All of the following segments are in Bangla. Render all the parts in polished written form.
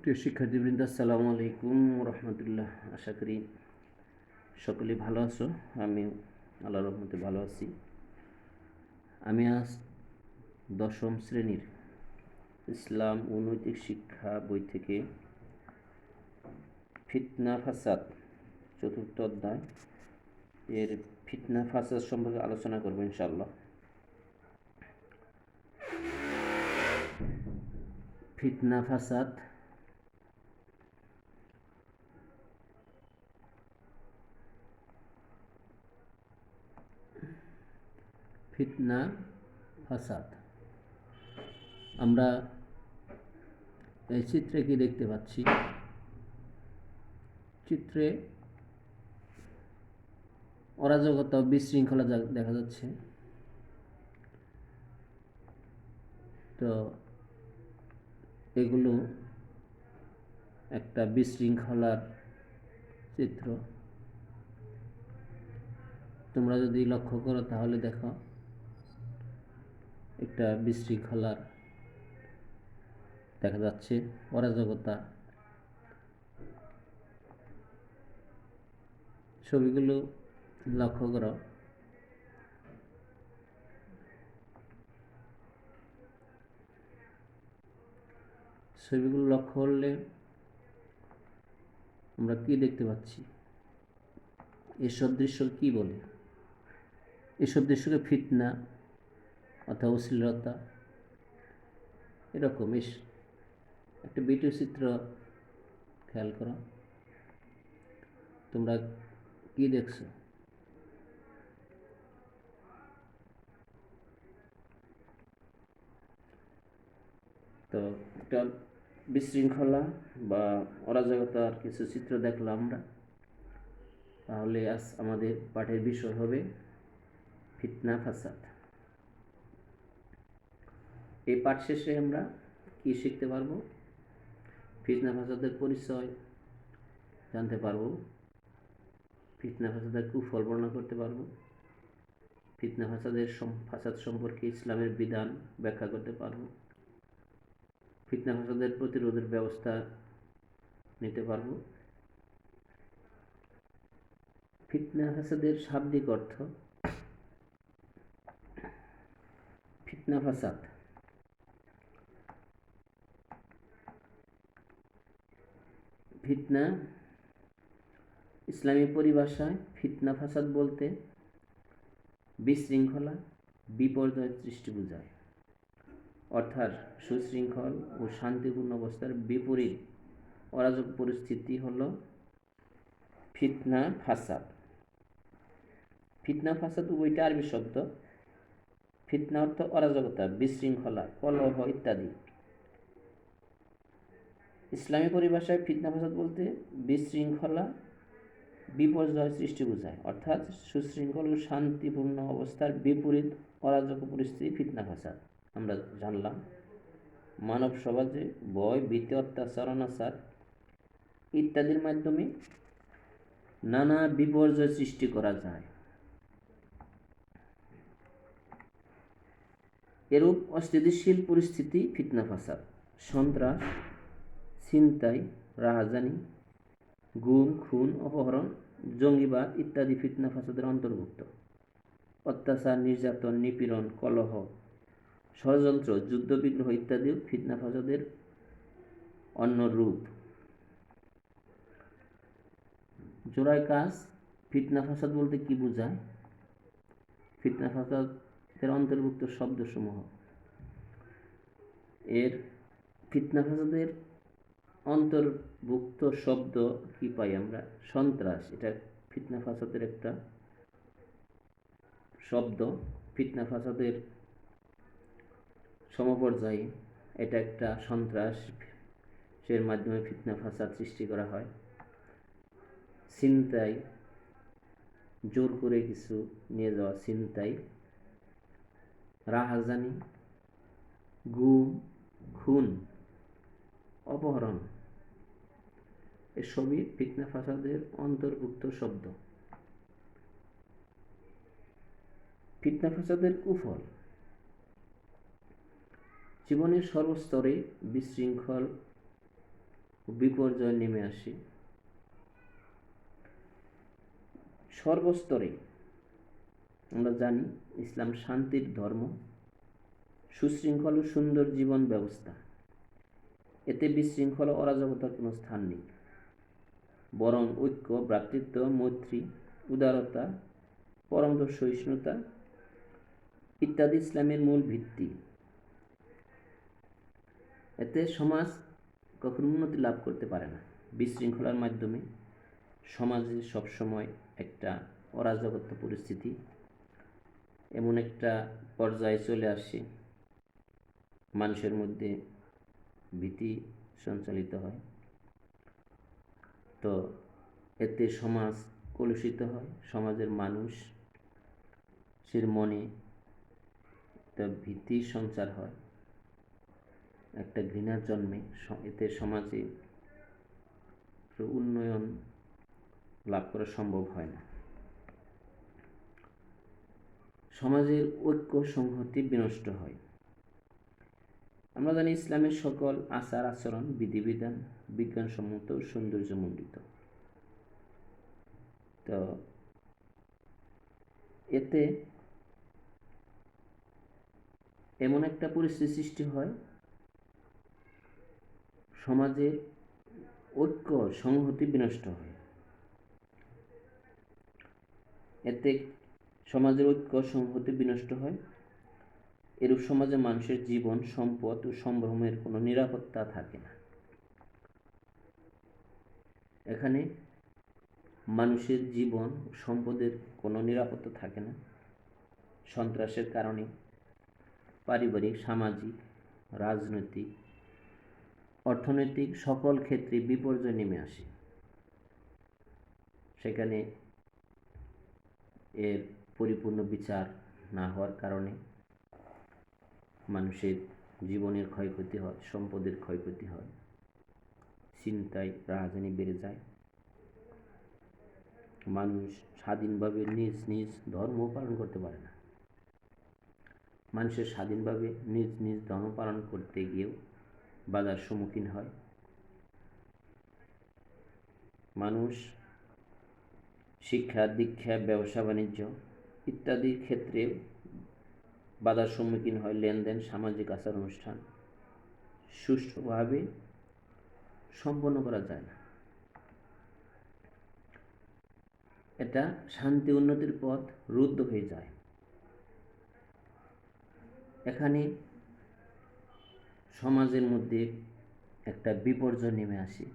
প্রিয় শিক্ষার্থীবৃন্দ, আসসালামু আলাইকুম রহমতুল্লাহ। আশা করি সকলেই ভালো আছো। আমি আল্লাহর রহমতে ভালো আছি। আমি আজ দশম শ্রেণীর ইসলাম ও নৈতিক শিক্ষা বই থেকে ফিতনা ফাসাদ চতুর্থ অধ্যায় এর ফিতনা ফাসাদ সম্পর্কে আলোচনা করব ইনশাআল্লাহ। ফিতনা ফাসাদ ফিতনা ফাসাদ আমরা এই চিত্রে কি দেখতে পাচ্ছি? চিত্রে অরাজকতা ও বিশৃঙ্খলা দেখা যাচ্ছে। তো এগুলো একটা বিশৃঙ্খলার চিত্র। তোমরা যদি লক্ষ্য করো তাহলে দেখো একটা বিশৃঙ্খলার দেখা যাচ্ছে, অরাজকতা। ছবিগুলো লক্ষ্য করো। ছবিগুলো লক্ষ্য করলে আমরা কি দেখতে পাচ্ছি? এসব দৃশ্য কি বলে? এসব দৃশ্যকে ফিতনা অথবা অশ্লীলতা এরকম একটা ভিডিও চিত্র খেয়াল করো। তোমরা কি দেখছো? তো একটা বিশৃঙ্খলা বা অরাজকতার কিছু চিত্র দেখলাম আমরা। তাহলে আজ আমাদের পাঠের বিষয় হবে ফিতনা ফাসাদ। এই পাঠ শেষে আমরা কি শিখতে পারবো? ফিতনা ফাসাদের পরিচয় জানতে পারবো, ফিতনা ফাসাদের কুফল বর্ণনা করতে পারবো, ফিতনা ফাসাদ সম্পর্কে ইসলামের বিধান ব্যাখ্যা করতে পারবো, ফিতনা ফাসাদের প্রতিরোধের ব্যবস্থা নিতে পারবো। ফিতনা ফাসাদের শাব্দিক অর্থ। ফিতনা ফাসাদ ফিতনা ইসলামী পরিভাষায় ফিতনা ফাসাদ বলতে বিশৃঙ্খলা, বিপর্যয় সৃষ্টি বোঝায়। অর্থাৎ সুশৃঙ্খল ও শান্তিপূর্ণ অবস্থার বিপরীত অরাজক পরিস্থিতি হল ফিতনা ফাসাদ। ফিতনা ফাসাদ উভয়টা আরবি শব্দ। ফিতনা অর্থ অরাজকতা, বিশৃঙ্খলা, কলহ ইত্যাদি। ইসলামী পরিভাষায় ফিতনা ফাসাদ বলতে বিশৃঙ্খলা, বিপর্যয় সৃষ্টি বোঝায়। অর্থাৎ সুশৃঙ্খল ও শান্তিপূর্ণ অবস্থার বিপরীত অরাজক পরিস্থিতি ফিতনা ফাসাদ। আমরা জানলাম মানব সমাজে ভয়, ভীতি, অত্যাচার, অনাচার ইত্যাদির মাধ্যমে নানা বিপর্যয় সৃষ্টি করা যায়। এরূপ অস্থিতিশীল পরিস্থিতি ফিতনা ফাসাদ। সন্ত্রাস, ছিনতাই, রাহাজানি, গুম, খুন, অপহরণ, জঙ্গিবাদ ইত্যাদি ফিতনা ফাসাদের অন্তর্ভুক্ত। অত্যাচার, নির্যাতন, নিপীড়ন, কলহ, ষড়যন্ত্র, যুদ্ধবিগ্রহ ইত্যাদিও ফিতনা ফাসাদের অন্য রূপ। জোড়ায় কাজ ফিতনা ফাসাদ বলতে কি বোঝায়? ফিতনা ফাসাদের অন্তর্ভুক্ত শব্দসমূহ। ফিতনা ফাসাদের অন্তর্ভুক্ত শব্দ কি পাই আমরা? সন্ত্রাস, এটা ফিতনা ফাসাদের একটা শব্দ। ফিতনা ফাসাদের সমপর্যায়ে এটা একটা সন্ত্রাসের মাধ্যমে ফিতনা ফাসাদ সৃষ্টি করা হয়। ছিনতাই, জোর করে কিছু নিয়ে যাওয়া ছিনতাই, রাহাজানি, গুম, খুন, অপহরণ এসবই ফিতনা ফাসাদের অন্তর্ভুক্ত শব্দ। ফিতনা ফাসাদের কুফল। জীবনের সর্বস্তরে বিশৃঙ্খল বিপর্যয় নেমে আসে। সর্বস্তরে আমরা জানি ইসলাম শান্তির ধর্ম, সুশৃঙ্খল ও সুন্দর জীবন ব্যবস্থা। এতে বিশৃঙ্খলা অরাজকতার কোনো স্থান নেই, বরং ঐক্য, ভ্রাতৃত্ব, মৈত্রী, উদারতা, পরম সহিষ্ণুতা ইত্যাদি ইসলামের মূল ভিত্তি। এতে সমাজ কখনো উন্নতি লাভ করতে পারে না। বিশৃঙ্খলার মাধ্যমে সমাজে সবসময় একটা অরাজকতা পরিস্থিতি এমন একটা পর্যায়ে চলে আসে, মানুষের মধ্যে ভীতি সঞ্চালিত হয়। তো এতে সমাজ কলুষিত হয়, সমাজের মানুষের মনে একটা ভীতি সঞ্চার হয়, একটা ঘৃণার জন্মে। এতে সমাজে উন্নয়ন লাভ করা সম্ভব হয় না। সমাজের ঐক্য সংহতি বিনষ্ট হয়। আমরা জানি ইসলামের সকল আচার আচরণ বিধিবিধান বিজ্ঞানসম্মত সৌন্দর্যমণ্ডিত। তো এতে এমন একটা পরিস্থিতি সৃষ্টি হয়, সমাজের ঐক্য সংহতি বিনষ্ট হয়। এতে সমাজের ঐক্য সংহতি বিনষ্ট হয়। এরূপ সমাজে মানুষের জীবন, সম্পদ ও সম্ভ্রমের কোনো নিরাপত্তা থাকে না। এখানে মানুষের জীবন, সম্পদের কোনো নিরাপত্তা থাকে না। সন্ত্রাসের কারণে পারিবারিক, সামাজিক, রাজনৈতিক, অর্থনৈতিক সকল ক্ষেত্রে বিপর্যয় নেমে আসে। সেখানে এর পরিপূর্ণ বিচার না হওয়ার কারণে মানুষের জীবনের ক্ষয়ক্ষতি হয়, সম্পদের ক্ষয়ক্ষতি হয়, ছিনতাই রাহাজানি বেড়ে যায়। মানুষ স্বাধীনভাবে নিজ নিজ ধর্ম পালন করতে পারে না। মানুষের স্বাধীনভাবে নিজ নিজ ধর্ম পালন করতে গিয়েও বাধার সম্মুখীন হয়। মানুষ শিক্ষা, দীক্ষা, ব্যবসা বাণিজ্য ইত্যাদি ক্ষেত্রে বাধার সম্মুখীন হয়। লেনদেন, সামাজিক আচার অনুষ্ঠান সুষ্ঠুভাবে সম্পন্ন করা যায় না। এটা শান্তি উন্নতির পথ রুদ্ধ হয়ে যায়। এখানে সমাজের মধ্যে একটা বিপর্যয় নেমে আসে,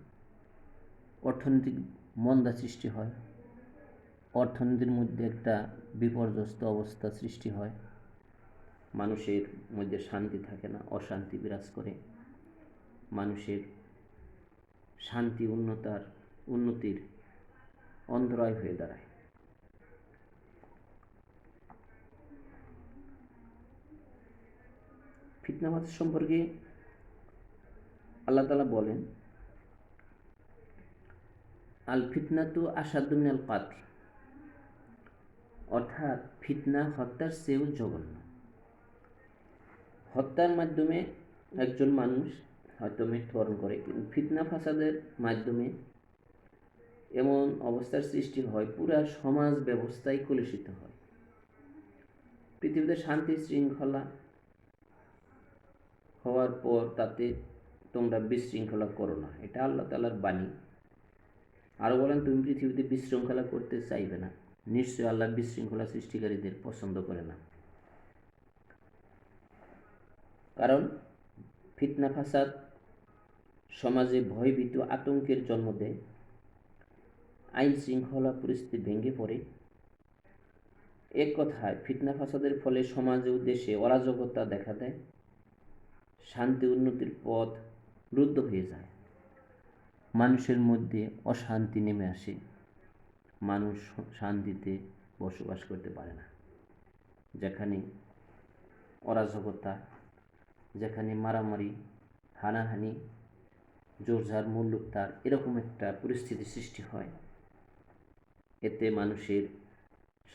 অর্থনৈতিক মন্দা সৃষ্টি হয়, অর্থনীতির মধ্যে একটা বিপর্যস্ত অবস্থা সৃষ্টি হয়, মানুষের মধ্যে শান্তি থাকে না, অশান্তি বিরাজ করে, মানুষের শান্তি উন্নতির অন্তরায় হয়ে দাঁড়ায়। ফিতনা ফাসাদ সম্পর্কে আল্লাহ তাআলা বলেন, আল ফিতনাতু আশাদ্দু মিনাল কাতল, অর্থাৎ ফিতনা হত্যার চেয়েও জঘন্য। হত্যার মাধ্যমে একজন মানুষ হয়তো মৃত্যুবরণ করে, কিন্তু ফিতনা ফাসাদের মাধ্যমে এমন অবস্থার সৃষ্টি হয়, পুরা সমাজ ব্যবস্থাই কলুষিত হয়। পৃথিবীতে শান্তি শৃঙ্খলা হওয়ার পর তাতে তোমরা বিশৃঙ্খলা করো না, এটা আল্লাহ তাআলার বাণী। আরও বলেন, তুমি পৃথিবীতে বিশৃঙ্খলা করতে চাইবে না, নিশ্চয়ই আল্লাহ বিশৃঙ্খলা সৃষ্টিকারীদের পছন্দ করে না। কারণ ফিতনা ফাসাদ সমাজে ভয়ভীত আতঙ্কের জন্ম দেয়, আইন শৃঙ্খলা পরিস্থিতি ভেঙে পড়ে। এক কথায় ফিতনা ফাসাদের ফলে সমাজে ও দেশে অরাজকতা দেখা দেয়, শান্তি উন্নতির পথ রুদ্ধ হয়ে যায়, মানুষের মধ্যে অশান্তি নেমে আসে, মানুষ শান্তিতে বসবাস করতে পারে না। যেখানে অরাজকতা, যেখানে মারামারি, হানাহানি, জোরজার মূল্যতার এরকম একটা পরিস্থিতি সৃষ্টি হয়, এতে মানুষের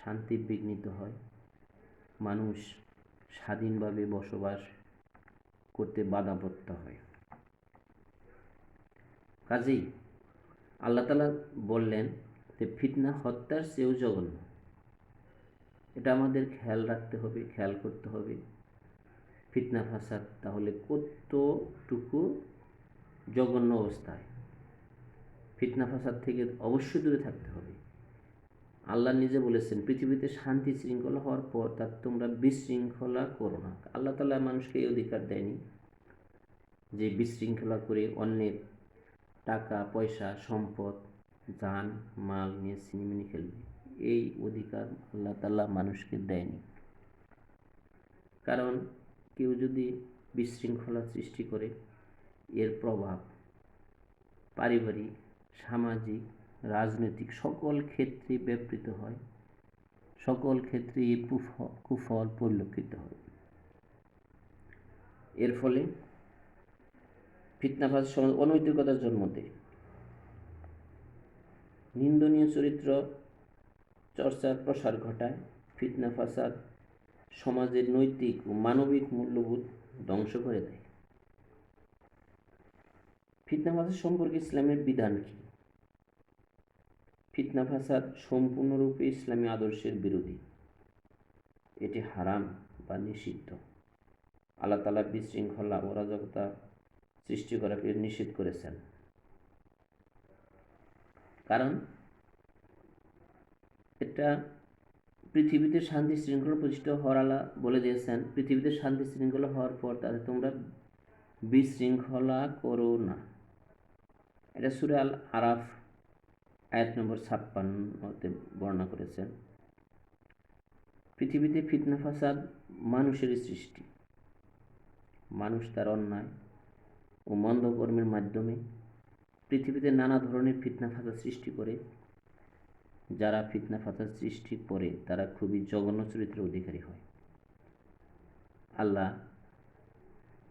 শান্তি বিঘ্নিত হয়, মানুষ স্বাধীনভাবে বসবাস করতে বাধাপ্রাপ্ত হয়। কাজেই আল্লাহ তাআলা বললেন যে ফিতনা হত্যার চেয়েও জঘন্য। এটা আমাদের খেয়াল রাখতে হবে, খেয়াল করতে হবে। ফিতনা ফাসাদ তাহলে কতটুকু জঘন্য অবস্থায়। ফিতনা ফাসাদ থেকে অবশ্যই দূরে থাকতে হবে। আল্লাহ নিজে বলেছেন পৃথিবীতে শান্তি শৃঙ্খলা হওয়ার পর তার তোমরা বিশৃঙ্খলা করো না। আল্লাহ তাআলা মানুষকে এই অধিকার দেয়নি যে বিশৃঙ্খলা করে অন্যের টাকা পয়সা সম্পদ জান মাল নিয়ে ছিনিমিনি খেলবে। এই অধিকার আল্লাহ তাআলা মানুষকে দেয়নি। কারণ কেউ যদি বিশৃঙ্খলা সৃষ্টি করে এর প্রভাব পারিবারিক সামাজিক রাজনৈতিক সকল ক্ষেত্রে ব্যাপৃত হয়, সকল ক্ষেত্রে এই কুফল পরিলক্ষিত হয়। এর ফলে ফিতনা ফাসাদ সমাজ অনৈতিকতার জন্ম দেয়, নিন্দনীয় চরিত্র চর্চার প্রসার ঘটায়। ফিতনা ফাসাদ সমাজের নৈতিক ও মানবিক মূল্যবোধ ধ্বংস করে দেয়। ফিতনা ফাসাদ সম্পর্কে ইসলামের বিধান কি? ফিতনা ফাসাদ সম্পূর্ণরূপে ইসলামী আদর্শের বিরোধী। এটি হারাম বা নিষিদ্ধ। আল্লাহ তাআলা বিশৃঙ্খলা ও অরাজকতা সৃষ্টি করাকে নিষেধ করেছেন। কারণ এটা পৃথিবীতে শান্তি শৃঙ্খলা প্রতিষ্ঠা হওয়ার আল্লাহ বলে দিয়েছেন পৃথিবীতে শান্তি শৃঙ্খলা হওয়ার পর তাতে তোমরা বিশৃঙ্খলা করো না। এটা সূরা আল আরাফ আয়াত নম্বর 56-তে বর্ণনা করেছেন। পৃথিবীতে ফিতনা ফাসাদ মানুষেরই সৃষ্টি। মানুষ তার অন্যায় ও মন্দ কর্মের মাধ্যমে পৃথিবীতে নানা ধরনের ফিতনা ফাসাদ সৃষ্টি করে। যারা ফিতনা ফাসাদ সৃষ্টি করে তারা খুবই জঘন্য চরিত্রের অধিকারী হয়। আল্লাহ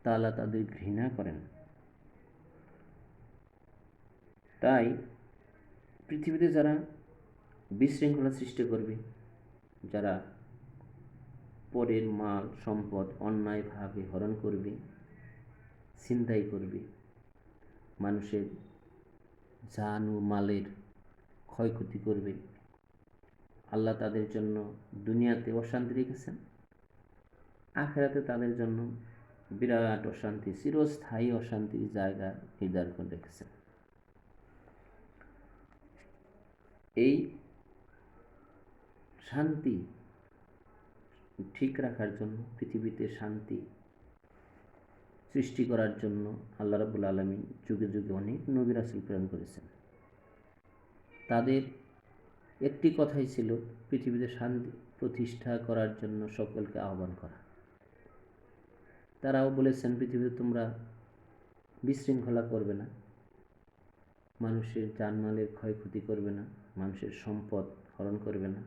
তাআলা তাদের ঘৃণা করেন। তাই পৃথিবীতে যারা বিশৃঙ্খলা সৃষ্টি করবে, যারা পরের মাল সম্পদ অন্যায়ভাবে হরণ করবে, ছিনতাই করবে, মানুষের জান ও মালের ক্ষয়ক্ষতি করবে, আল্লাহ তাদের জন্য দুনিয়াতে অশান্তি রেখেছেন, আখিরাতে তাদের জন্য বিরাট অশান্তি, চিরস্থায়ী অশান্তির জায়গা নির্ধারণ করে রেখেছেন। এই শান্তি ঠিক রাখার জন্য, পৃথিবীতে শান্তি সৃষ্টি করার জন্য আল্লাহ রাব্বুল আলামিন যুগে যুগে অনেক নবী রাসূল প্রেরণ করেছেন। তাদের একটি কথাই ছিল পৃথিবীতে শান্তি প্রতিষ্ঠা করার জন্য সকলকে আহ্বান করা। তারাও বলেছেন পৃথিবীতে তোমরা বিশৃঙ্খলা করবে না, মানুষের জানমালের ক্ষয়ক্ষতি করবে না, মানুষের সম্পদ হরণ করবে না,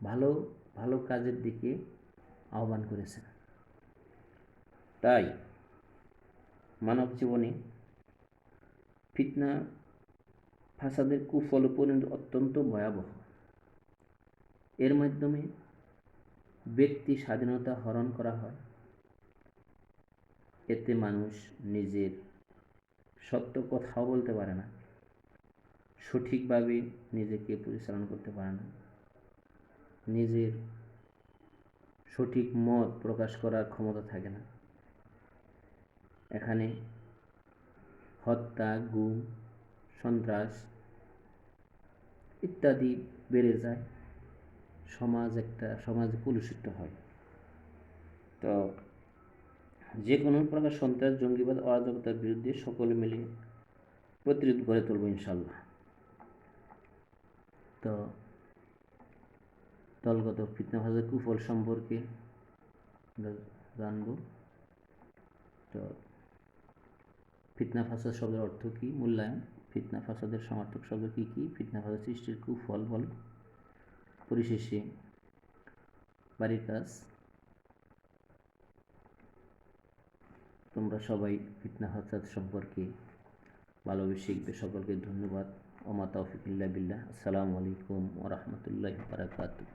ভালো ভালো কাজের দিকে আহ্বান করেছেন। তাই মানব জীবনে ফিতনা ফাসাদের কুফল পরিণতি অত্যন্ত ভয়াবহ। এর মাধ্যমে ব্যক্তি স্বাধীনতা হরণ করা হয়। এতে মানুষ নিজের সত্য কথাও বলতে পারে না, সঠিকভাবে নিজেকে পরিচালনা করতে পারে না, নিজের সঠিক মত প্রকাশ করার ক্ষমতা থাকে না। এখানে হত্যা, গুম, সন্ত্রাস ইত্যাদি বেড়ে যায়, সমাজ কলুষিত হয়। তো যে কোনো প্রকার সন্ত্রাস, জঙ্গিবাদ, অরাজকতার বিরুদ্ধে সকলে মিলে প্রতিরোধ গড়ে তুলব ইনশাল্লাহ। তো দলগত ফিতনা ফাসাদের কুফল সম্পর্কে জানব। তো ফিতনা ফাসাদ শব্দের অর্থ কী, মূল্যায়ন, ফিতনা ফাসাদের সমার্থক শব্দ কী কী, ফিতনা ফাসাদ সৃষ্টির কুফল বল, পরিশেষে বাড়ির কাজ। তোমরা সবাই ফিতনা ফাসাদ সম্পর্কে ভালোভাবে শিখবে। সকলকে ধন্যবাদ। ওমা তাওফিক ইল্লা বিল্লাহ। আসসালামু আলাইকুম ওয়া রাহমাতুল্লাহি ওয়া বারাকাতুহু।